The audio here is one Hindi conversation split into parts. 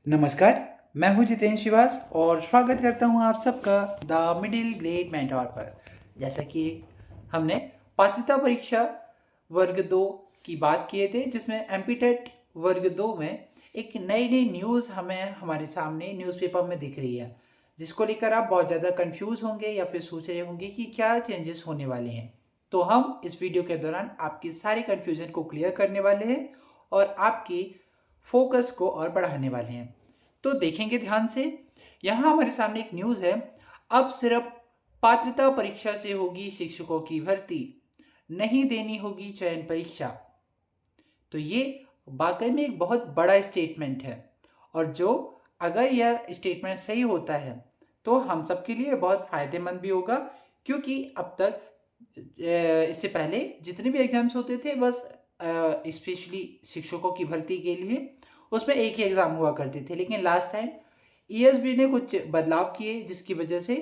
नमस्कार, मैं हूं जितेंद्र श्रीवास और स्वागत करता हूं आप सबका द मिडिल ग्रेड मेंटोर पर। जैसा कि हमने पात्रता परीक्षा वर्ग 2 की बात किए थे, जिसमें एमपीटेट वर्ग 2 में एक नई नई न्यूज़ हमें हमारे सामने न्यूज़पेपर में दिख रही है, जिसको लेकर आप बहुत ज़्यादा कंफ्यूज होंगे या फिर सोच रहे होंगे कि क्या चेंजेस होने वाले हैं। तो हम इस वीडियो के दौरान आपकी सारी कंफ्यूजन को क्लियर करने वाले हैं और आपकी फोकस को और बढ़ाने वाले हैं। तो देखेंगे ध्यान से। यहाँ हमारे सामने एक न्यूज़ है। अब सिर्फ पात्रता परीक्षा से होगी शिक्षकों की भर्ती, नहीं देनी होगी चयन परीक्षा। तो ये वाकई में एक बहुत बड़ा स्टेटमेंट है, और जो अगर यह स्टेटमेंट सही होता है तो हम सबके लिए बहुत फ़ायदेमंद भी होगा, क्योंकि अब तक इससे पहले जितने भी एग्जाम्स होते थे, बस स्पेशली शिक्षकों की भर्ती के लिए उसमें एक ही एग्ज़ाम हुआ करते थे। लेकिन लास्ट टाइम ईएसबी ने कुछ बदलाव किए, जिसकी वजह से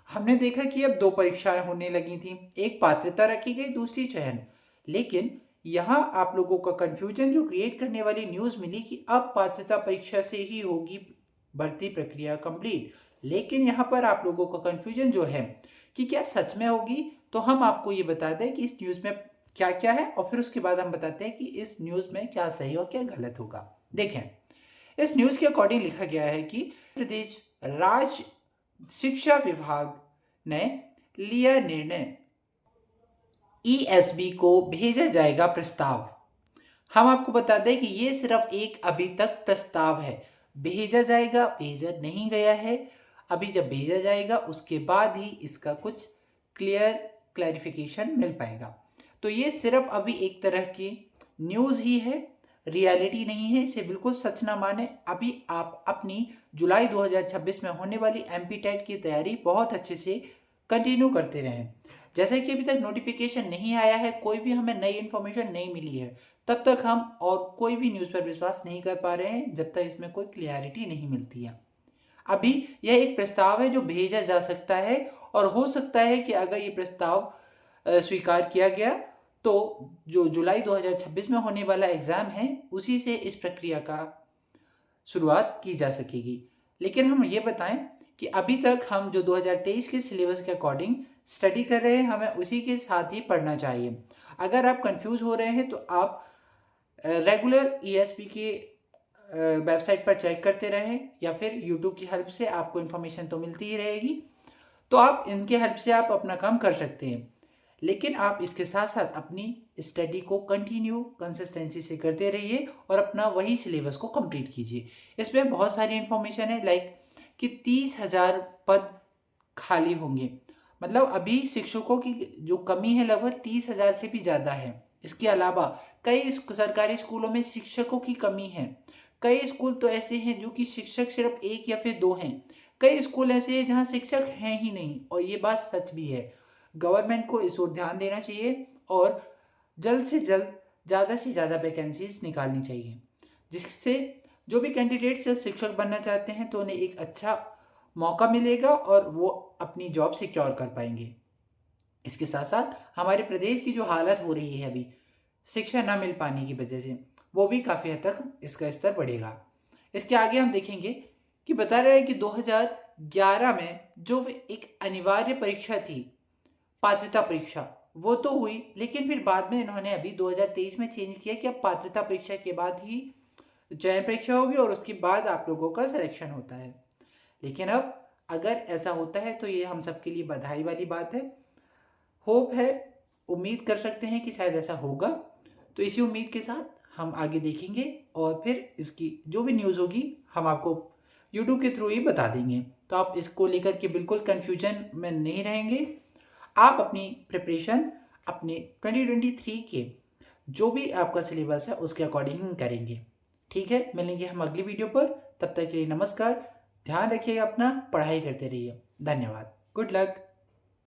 हमने देखा कि अब दो परीक्षाएं होने लगी थी, एक पात्रता रखी गई, दूसरी चयन। लेकिन यहाँ आप लोगों का कन्फ्यूजन जो क्रिएट करने वाली न्यूज़ मिली कि अब पात्रता परीक्षा से ही होगी भर्ती प्रक्रिया कंप्लीट। लेकिन यहाँ पर आप लोगों का कन्फ्यूजन जो है कि क्या सच में होगी, तो हम आपको ये बता दें कि इस न्यूज़ में क्या क्या है, और फिर उसके बाद हम बताते हैं कि इस न्यूज़ में क्या सही और क्या गलत होगा। देखें, इस न्यूज़ के अकॉर्डिंग लिखा गया है कि प्रदेश राज्य शिक्षा विभाग ने लिया निर्णय, ईएसबी को भेजा जाएगा प्रस्ताव। हम आपको बता दें कि ये सिर्फ एक अभी तक प्रस्ताव है, भेजा जाएगा, भेजा नहीं गया है। अभी जब भेजा जाएगा उसके बाद ही इसका कुछ क्लैरिफिकेशन मिल पाएगा। तो ये सिर्फ अभी एक तरह की न्यूज़ ही है, रियलिटी नहीं है। इसे बिल्कुल सच ना माने। अभी आप अपनी जुलाई 2026 में होने वाली एमपीटेट की तैयारी बहुत अच्छे से कंटिन्यू करते रहें। जैसे कि अभी तक नोटिफिकेशन नहीं आया है, कोई भी हमें नई इन्फॉर्मेशन नहीं मिली है, तब तक हम और कोई भी न्यूज़ पर विश्वास नहीं कर पा रहे हैं, जब तक इसमें कोई क्लियरिटी नहीं मिलती है। अभी यह एक प्रस्ताव है जो भेजा जा सकता है, और हो सकता है कि अगर ये प्रस्ताव स्वीकार किया गया तो जो जुलाई 2026 में होने वाला एग्ज़ाम है उसी से इस प्रक्रिया का शुरुआत की जा सकेगी। लेकिन हम ये बताएं कि अभी तक हम जो 2023 के सिलेबस के अकॉर्डिंग स्टडी कर रहे हैं, हमें उसी के साथ ही पढ़ना चाहिए। अगर आप कंफ्यूज हो रहे हैं तो आप रेगुलर ईएसपी की वेबसाइट पर चेक करते रहें, या फिर यूट्यूब की हेल्प से आपको इन्फॉर्मेशन तो मिलती ही रहेगी। तो आप इनके हेल्प से आप अपना काम कर सकते हैं। लेकिन आप इसके साथ साथ अपनी स्टडी को कंटिन्यू कंसिस्टेंसी से करते रहिए और अपना वही सिलेबस को कंप्लीट कीजिए। इसमें बहुत सारी इन्फॉर्मेशन है, लाइक कि 30,000 पद खाली होंगे। मतलब अभी शिक्षकों की जो कमी है लगभग 30,000 से भी ज़्यादा है। इसके अलावा कई सरकारी स्कूलों में शिक्षकों की कमी है। कई स्कूल तो ऐसे हैं जो कि शिक्षक सिर्फ एक या फिर दो हैं। कई स्कूल ऐसे हैं जहाँ शिक्षक हैं ही नहीं, और ये बात सच भी है। गवर्नमेंट को इस ओर ध्यान देना चाहिए और जल्द से जल्द ज़्यादा से ज़्यादा वैकेंसीज निकालनी चाहिए, जिससे जो भी कैंडिडेट्स शिक्षक बनना चाहते हैं तो उन्हें एक अच्छा मौका मिलेगा और वो अपनी जॉब सिक्योर कर पाएंगे। इसके साथ साथ हमारे प्रदेश की जो हालत हो रही है अभी शिक्षा ना मिल पाने की वजह से, वो भी काफ़ी हद तक इसका स्तर बढ़ेगा। इसके आगे हम देखेंगे कि बता रहे हैं कि 2011 में जो एक अनिवार्य परीक्षा थी, पात्रता परीक्षा, वो तो हुई, लेकिन फिर बाद में इन्होंने अभी 2023 में चेंज किया कि अब पात्रता परीक्षा के बाद ही चयन परीक्षा होगी और उसके बाद आप लोगों का सिलेक्शन होता है। लेकिन अब अगर ऐसा होता है तो ये हम सबके लिए बधाई वाली बात है। होप है, उम्मीद कर सकते हैं कि शायद ऐसा होगा। तो इसी उम्मीद के साथ हम आगे देखेंगे, और फिर इसकी जो भी न्यूज़ होगी हम आपको यूट्यूब के थ्रू ही बता देंगे। तो आप इसको लेकर के बिल्कुल कन्फ्यूजन में नहीं रहेंगे। आप अपनी प्रिपरेशन अपने 2023 के जो भी आपका सिलेबस है उसके अकॉर्डिंग करेंगे। ठीक है, मिलेंगे हम अगली वीडियो पर। तब तक के लिए नमस्कार। ध्यान रखिएगा अपना, पढ़ाई करते रहिए। धन्यवाद। Good luck.